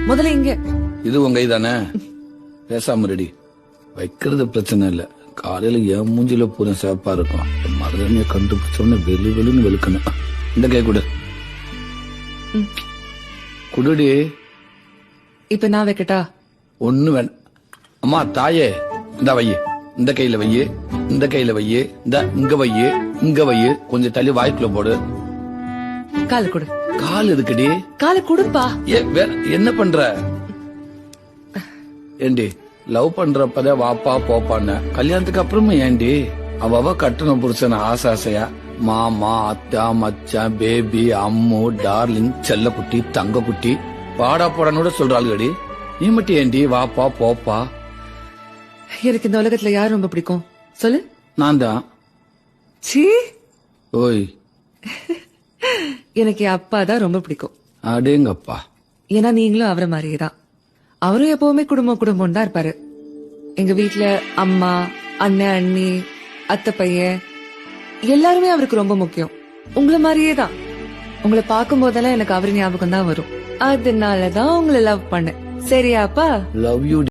முதல்ல இங்க. இது உங்க கைதானே? பேசாம ரெடி. வைக்கிறது பிரச்சனை இல்ல. காலையில என் மூஞ்சில பூரா சேப்பா இருக்கும். மருதனைய கண்டுபிடிச்சோன்னு வெளு வெளுன்னு வெளுக்கணும். இந்த கை கொடு. குடுடி. இப்ப நான் வைக்கட்டா? ஒண்ணு வேணும். அம்மா தாயே, இந்த வையே, இந்த கையில வையே, இந்த கையில வையே, இந்த இங்க வையே, இங்க வையே, கொஞ்சம் தள்ளி வாய்க்குள்ள போடு. கால கொடு. கால் எதுக்குடி? கால கொடுப்பா. என்ன பண்ற? ஏண்டி லவ் பண்றப்பதே வாப்பா போப்பான்னு, கல்யாணத்துக்கு அப்புறமா ஏண்டி அவ கட்டணம் புடிச்சன ஆசை ஆசையா மாமா அத்தா மச்சான் பேபி அம்மு டார்லிங் செல்ல குட்டி தங்க குட்டி பாடா போடான்னு சொல்றாளுடி. நீ மட்டும் ஏண்டி வாப்பா போப்பா? எனக்கு இந்த உலகத்துல யார் ரொம்ப பிடிக்கும் சொல்லு? நான் தான். சீ, ஓய், எனக்கு என் அப்பா தான் ரொம்ப பிடிக்கும். அடேங்கப்பா. ஏன்னா நீங்களும் அவரை மாதிரியேதான். அவரும் எப்பவுமே குடும்பம் தான் இருப்பாரு. எங்க வீட்டுல அம்மா அண்ணன் அண்ணி அத்தை பையன் எல்லாருமே அவருக்கு ரொம்ப முக்கியம். உங்களை மாதிரியே தான். உங்களை பார்க்கும் போதெல்லாம் எனக்கு அவரு ஞாபகம் தான் வரும். அதனாலதான் உங்களை லவ் பண்ணேன். சரியாப்பா? Love you.